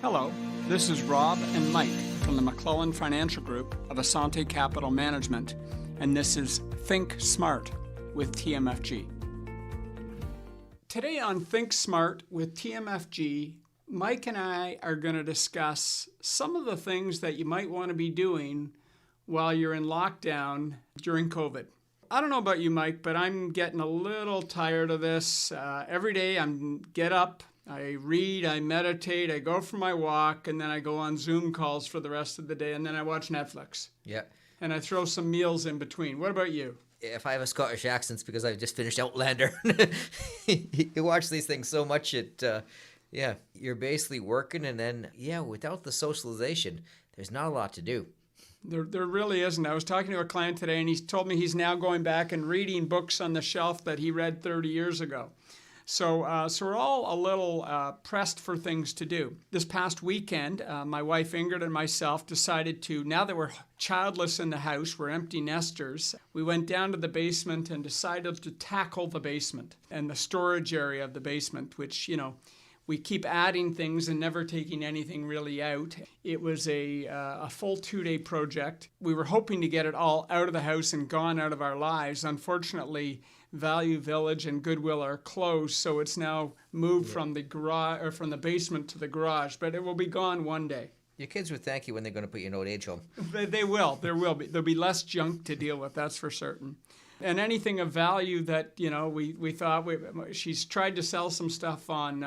Hello, this is Rob and Mike from the McClellan Financial Group of Asante Capital Management, and this is ThinkSmart with TMFG. Today on ThinkSmart with TMFG, Mike and I are going to discuss some of the things that you might want to be doing while you're in lockdown during COVID. I don't know about you, Mike, but I'm getting a little tired of this. Every day I get up, I read, I meditate, I go for my walk, and then I go on Zoom calls for the rest of the day, and then I watch Netflix. Yeah. And I throw some meals in between. What about you? If I have a Scottish accent, it's because I've just finished Outlander. You watch these things so much, you're basically working, and then, without the socialization, there's not a lot to do. There really isn't. I was talking to a client today, and he told me he's now going back and reading books on the shelf that he read 30 years ago. So we're all a little pressed for things to do. This past weekend, my wife Ingrid and myself decided to, now that we're childless in the house, we're empty nesters, we went down to the basement and decided to tackle the basement and the storage area of the basement, which, we keep adding things and never taking anything really out. It was a full 2-day project. We were hoping to get it all out of the house and gone out of our lives. Unfortunately, Value Village and Goodwill are closed, so it's now moved from the garage or from the basement to the garage. But it will be gone one day. Your kids would thank you when they're going to put you in old age home. They will. There'll be less junk to deal with. That's for certain. And anything of value that we thought she's tried to sell some stuff on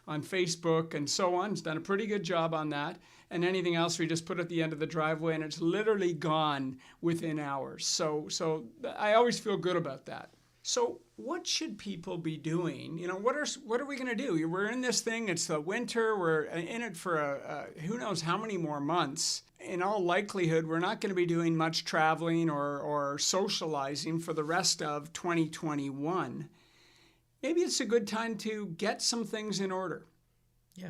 Facebook and so on. She's done a pretty good job on that. And anything else we just put at the end of the driveway, and it's literally gone within hours. So I always feel good about that. So what should people be doing? What are we going to do? We're in this thing. It's the winter. We're in it for who knows how many more months. In all likelihood, we're not going to be doing much traveling or socializing for the rest of 2021. Maybe it's a good time to get some things in order. Yeah.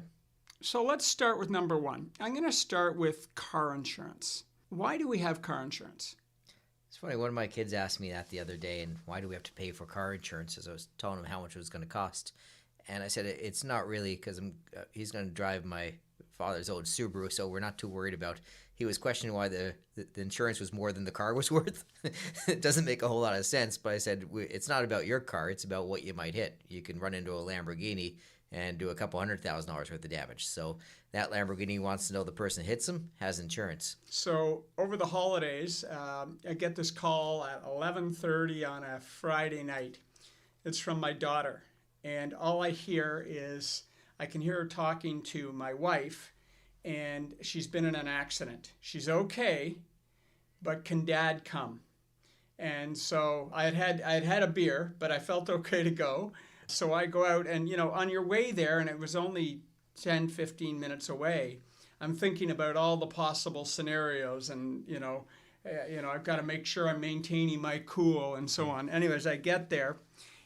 So let's start with number one. I'm going to start with car insurance. Why do we have car insurance? It's funny, one of my kids asked me that the other day, and why do we have to pay for car insurance, as I was telling him how much it was going to cost. And I said, it's not really, because he's going to drive my father's old Subaru, so we're not too worried about. He was questioning why the insurance was more than the car was worth. It doesn't make a whole lot of sense, but I said, it's not about your car, it's about what you might hit. You can run into a Lamborghini and do a couple $100,000 worth of damage. So that Lamborghini wants to know the person that hits him has insurance. So over the holidays, I get this call at 11:30 on a Friday night. It's from my daughter. And all I hear is, I can hear her talking to my wife, and she's been in an accident. She's okay, but can Dad come? And so I had a beer, but I felt okay to go. So I go out and, on your way there, and it was only 10, 15 minutes away, I'm thinking about all the possible scenarios and, I've got to make sure I'm maintaining my cool and so on. Anyways, I get there,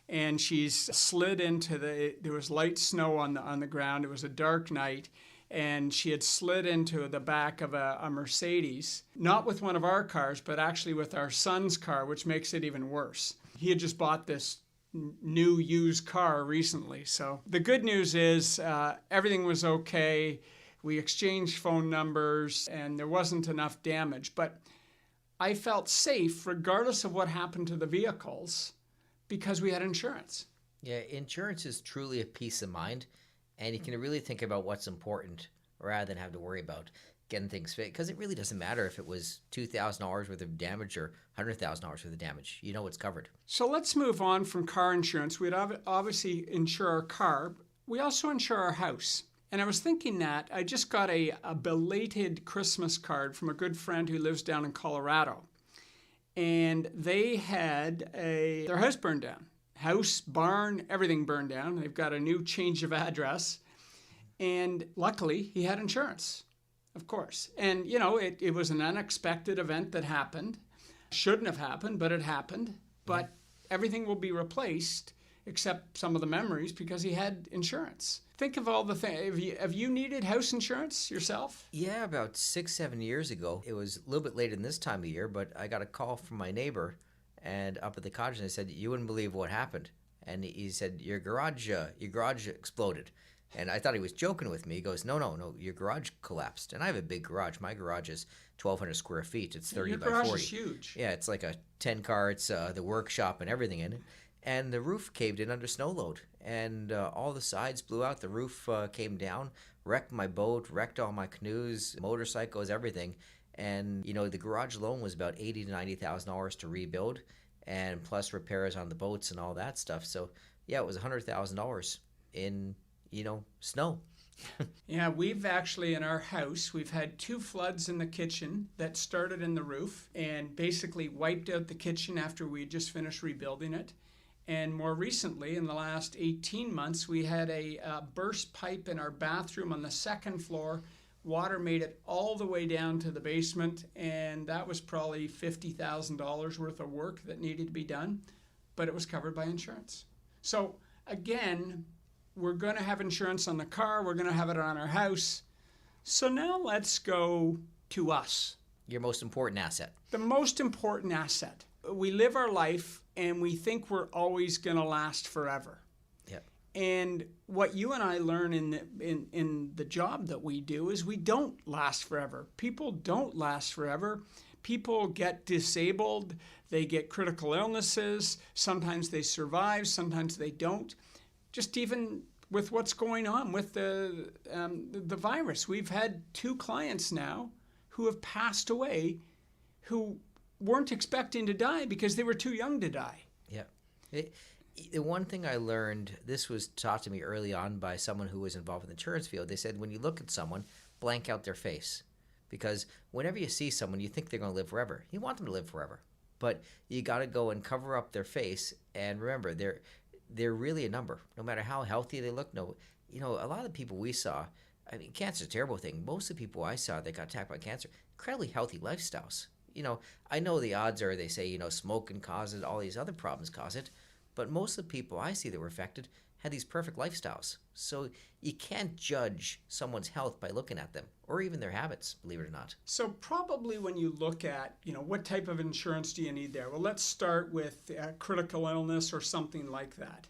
and she's slid into there was light snow on the ground. It was a dark night, and she had slid into the back of a Mercedes, not with one of our cars, but actually with our son's car, which makes it even worse. He had just bought this new used car recently. So the good news is everything was okay. We exchanged phone numbers and there wasn't enough damage. But I felt safe regardless of what happened to the vehicles because we had insurance. Yeah, insurance is truly a peace of mind, and you can really think about what's important rather than have to worry about getting things fixed, because it really doesn't matter if it was $2,000 worth of damage or $100,000 worth of damage. You know it's covered. So let's move on from car insurance. We'd obviously insure our car. We also insure our house. And I was thinking that I just got a belated Christmas card from a good friend who lives down in Colorado. And they had their house burned down. House, barn, everything burned down. They've got a new change of address. And luckily, he had insurance. Of course. And, it was an unexpected event that happened. Shouldn't have happened, but it happened. But everything will be replaced except some of the memories because he had insurance. Think of all the things. Have you needed house insurance yourself? Yeah, about 6-7 years ago. It was a little bit later than this time of year, but I got a call from my neighbor and up at the cottage, and they said, you wouldn't believe what happened. And he said, your garage exploded. And I thought he was joking with me. He goes, no, your garage collapsed. And I have a big garage. My garage is 1,200 square feet. It's 30 Your by garage 40. is huge. Yeah, it's like a 10 car. It's the workshop and everything in it. And the roof caved in under snow load. And all the sides blew out. The roof came down, wrecked my boat, wrecked all my canoes, motorcycles, everything. And, the garage alone was about $80,000 to $90,000 to rebuild, and plus repairs on the boats and all that stuff. So, yeah, it was $100,000 in, snow. Yeah, we've actually in our house, we've had 2 floods in the kitchen that started in the roof and basically wiped out the kitchen after we had just finished rebuilding it. And more recently, in the last 18 months, we had a burst pipe in our bathroom on the 2nd floor. Water made it all the way down to the basement, and that was probably $50,000 worth of work that needed to be done, but it was covered by insurance. So again, we're going to have insurance on the car, we're going to have it on our house. So now let's go to us. Your most important asset. The most important asset. We live our life and we think we're always going to last forever. Yep. And what you and I learn in the job that we do is we don't last forever. People don't last forever. People get disabled. They get critical illnesses. Sometimes they survive. Sometimes they don't. Just even with what's going on with the virus. We've had 2 clients now who have passed away who weren't expecting to die because they were too young to die. Yeah. The one thing I learned, this was taught to me early on by someone who was involved in the insurance field. They said when you look at someone, blank out their face. Because whenever you see someone, you think they're going to live forever. You want them to live forever. But you got to go and cover up their face. And remember, they're really a number. No matter how healthy they look. No, a lot of the people we saw, cancer's a terrible thing. Most of the people I saw that got attacked by cancer, incredibly healthy lifestyles. I know the odds are, they say, smoking causes it, all these other problems cause it. But most of the people I see that were affected had these perfect lifestyles. So you can't judge someone's health by looking at them or even their habits, believe it or not. So probably when you look at, what type of insurance do you need there? Well, let's start with critical illness or something like that.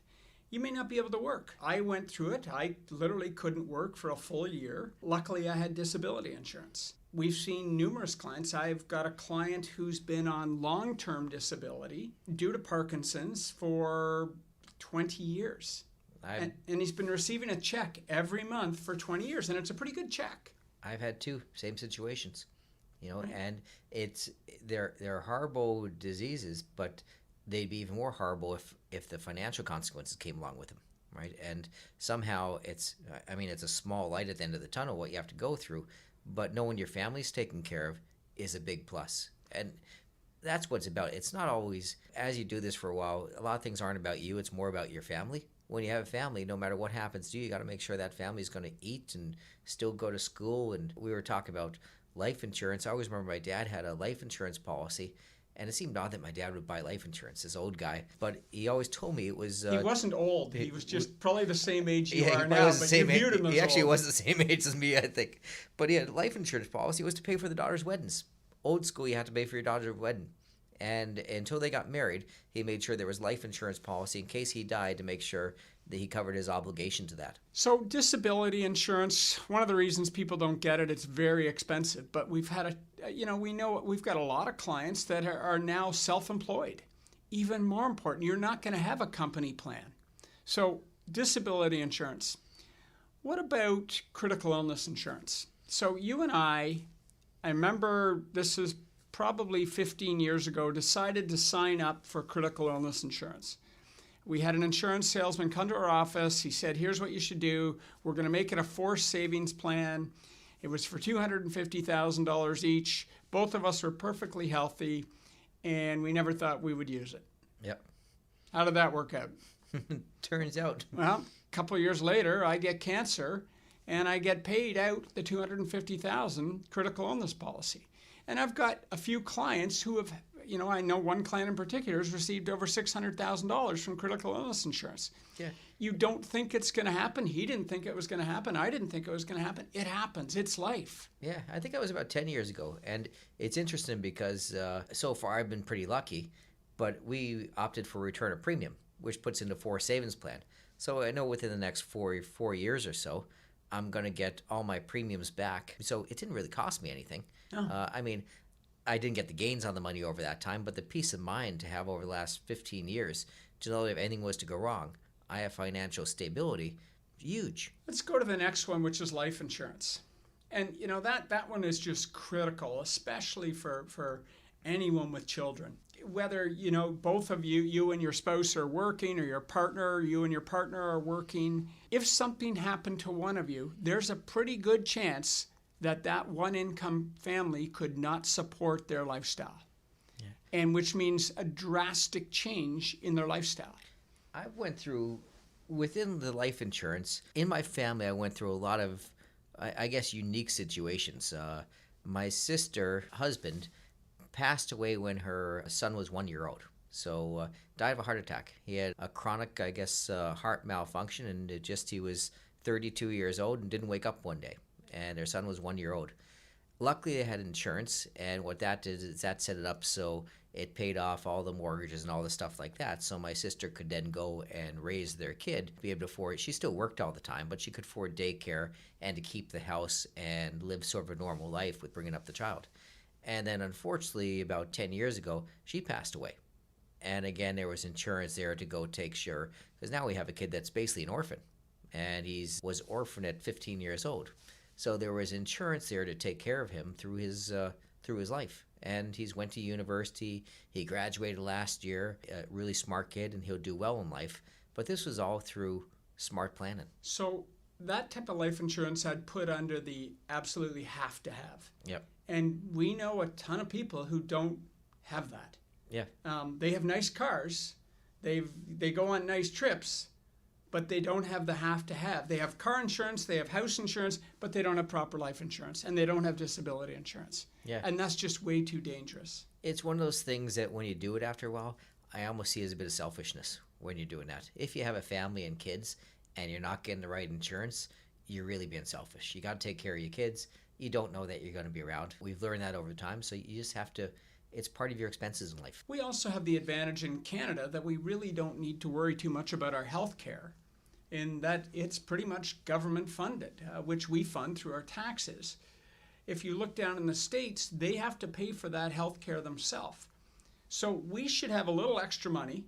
You may not be able to work. I went through it. I literally couldn't work for a full year. Luckily, I had disability insurance. We've seen numerous clients. I've got a client who's been on long-term disability due to Parkinson's for 20 years. And he's been receiving a check every month for 20 years, and it's a pretty good check. I've had 2 same situations, and they're horrible diseases, but they'd be even more horrible if the financial consequences came along with them, right? And somehow it's a small light at the end of the tunnel, what you have to go through, but knowing your family's taken care of is a big plus. And that's what it's about. It's not always, as you do this for a while, a lot of things aren't about you, it's more about your family. When you have a family, no matter what happens to you, you got to make sure that family's going to eat and still go to school. And we were talking about life insurance. I always remember my dad had a life insurance policy. And it seemed odd that my dad would buy life insurance, this old guy. But he always told me it was... he wasn't old. He was just probably the same age you are he now, was the but same you viewed him as He actually old. was the same age as me, I think. But he had a life insurance policy. It was to pay for the daughter's weddings. Old school, you had to pay for your daughter's wedding. And until they got married, he made sure there was life insurance policy in case he died to make sure that he covered his obligation to that. So disability insurance, one of the reasons people don't get it, it's very expensive. But we've had we know we've got a lot of clients that are now self-employed. Even more important, you're not going to have a company plan. So disability insurance. What about critical illness insurance? So you and I remember this is probably 15 years ago, decided to sign up for critical illness insurance. We had an insurance salesman come to our office. He said, here's what you should do. We're going to make it a forced savings plan. It was for $250,000 each. Both of us were perfectly healthy, and we never thought we would use it. Yep. How did that work out? Turns out. Well, a couple of years later, I get cancer, and I get paid out the $250,000 critical illness policy. And I've got a few clients who have, I know one client in particular has received over $600,000 from critical illness insurance. Yeah. You don't think it's going to happen. He didn't think it was going to happen. I didn't think it was going to happen. It happens. It's life. Yeah, I think that was about 10 years ago. And it's interesting because so far I've been pretty lucky, but we opted for return of premium, which puts into forced savings plan. So I know within the next four years or so, I'm going to get all my premiums back. So it didn't really cost me anything. Oh. I mean, I didn't get the gains on the money over that time, but the peace of mind to have over the last 15 years to know that if anything was to go wrong, I have financial stability, huge. Let's go to the next one, which is life insurance. And that one is just critical, especially for anyone with children. Whether both of you and your spouse are working, or you and your partner are working, if something happened to one of you, there's a pretty good chance that one income family could not support their lifestyle. Yeah. And which means a drastic change in their lifestyle. I went through, within the life insurance, in my family, I went through a lot of, I guess, unique situations. My sister husband passed away when her son was 1 year old. So died of a heart attack. He had a chronic, I guess, heart malfunction, and he was 32 years old and didn't wake up one day. And their son was 1 year old. Luckily, they had insurance, and what that did is that set it up so it paid off all the mortgages and all the stuff like that. So my sister could then go and raise their kid, be able to afford. She still worked all the time, but she could afford daycare and to keep the house and live sort of a normal life with bringing up the child. And then, unfortunately, about 10 years ago, she passed away. And again, there was insurance there to go take care, because now we have a kid that's basically an orphan, and was orphaned at 15 years old. So there was insurance there to take care of him through his life. And he's went to university. He graduated last year. A really smart kid, and he'll do well in life. But this was all through smart planning. So that type of life insurance I'd put under the absolutely have to have. Yep. And we know a ton of people who don't have that. Yeah. They have nice cars. They go on nice trips, but they don't have the have to have. They have car insurance, they have house insurance, but they don't have proper life insurance, and they don't have disability insurance. Yeah. And that's just way too dangerous. It's one of those things that when you do it after a while, I almost see as a bit of selfishness when you're doing that. If you have a family and kids and you're not getting the right insurance, you're really being selfish. You got to take care of your kids. You don't know that you're going to be around. We've learned that over time, so you just have to, it's part of your expenses in life. We also have the advantage in Canada that we really don't need to worry too much about our health care, in that it's pretty much government funded, which we fund through our taxes. If you look down in the States, they have to pay for that health care themselves. So we should have a little extra money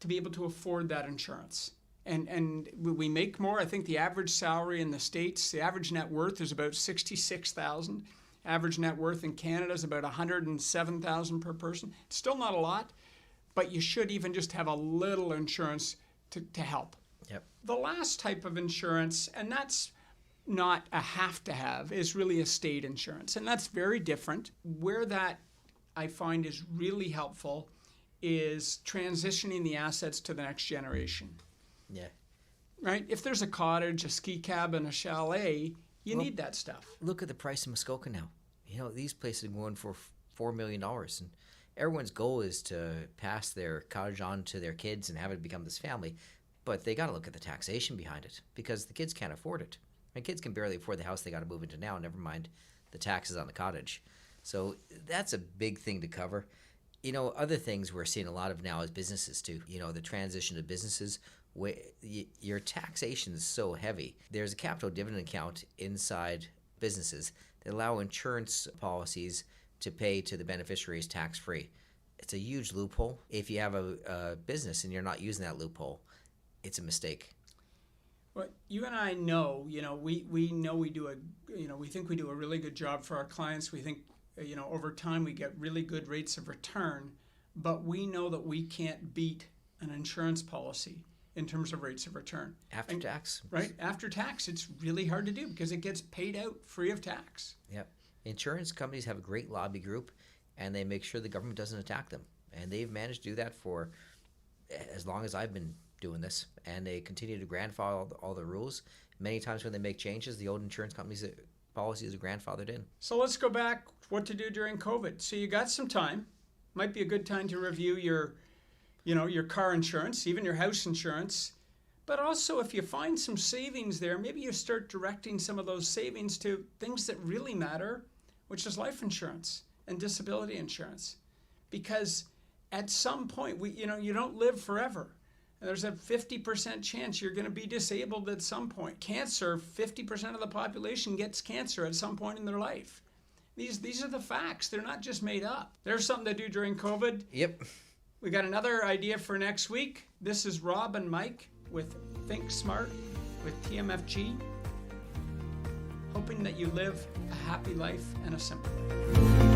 to be able to afford that insurance. And we make more. I think the average salary in the States, the average net worth is about $66,000. Average net worth in Canada is about $107,000 per person. It's still not a lot, but you should even just have a little insurance to help. Yep. The last type of insurance, and that's not a have to have, is really estate insurance. And that's very different. Where that I find is really helpful is transitioning the assets to the next generation. Yeah. Right? If there's a cottage, a ski cabin, a chalet, you need that stuff. Look at the price of Muskoka now. These places are going for $4 million. And everyone's goal is to pass their cottage on to their kids and have it become this family. But they got to look at the taxation behind it, because the kids can't afford it. My kids can barely afford the house they got to move into now, never mind the taxes on the cottage. So that's a big thing to cover. Other things we're seeing a lot of now is businesses too. The transition to businesses, where your taxation is so heavy. There's a capital dividend account inside businesses that allow insurance policies to pay to the beneficiaries tax-free. It's a huge loophole. If you have a business and you're not using that loophole, it's a mistake. Well, you and I know, we know we do we think we do a really good job for our clients. We think, over time we get really good rates of return, but we know that we can't beat an insurance policy in terms of rates of return. After tax. Right? After tax, it's really hard to do because it gets paid out free of tax. Yep. Insurance companies have a great lobby group, and they make sure the government doesn't attack them. And they've managed to do that for as long as I've been doing this, and they continue to grandfather all the rules. Many times when they make changes, the old insurance companies' policies are grandfathered in. So let's go back, what to do during COVID. So you got some time. Might be a good time to review your car insurance, even your house insurance. But also, if you find some savings there, maybe you start directing some of those savings to things that really matter, which is life insurance and disability insurance. Because at some point, you don't live forever. And there's a 50% chance you're going to be disabled at some point. Cancer, 50% of the population gets cancer at some point in their life. These are the facts. They're not just made up. There's something to do during COVID. Yep. We got another idea for next week. This is Rob and Mike with ThinkSmart with TMFG. Hoping that you live a happy life and a simple life.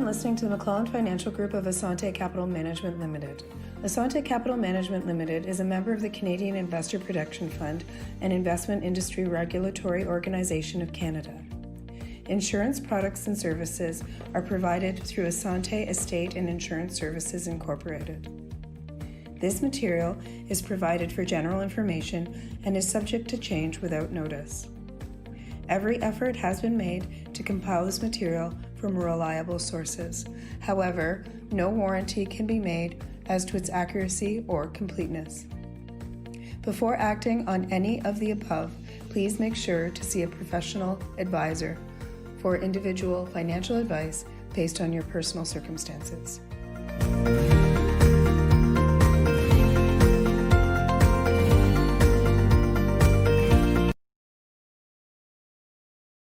Listening to the McClellan Financial Group of Asante Capital Management Limited. Asante Capital Management Limited is a member of the Canadian Investor Protection Fund and Investment Industry Regulatory Organization of Canada. Insurance products and services are provided through Asante Estate and Insurance Services Incorporated. This material is provided for general information and is subject to change without notice. Every effort has been made to compile this material from reliable sources. However, no warranty can be made as to its accuracy or completeness. Before acting on any of the above, please make sure to see a professional advisor for individual financial advice based on your personal circumstances.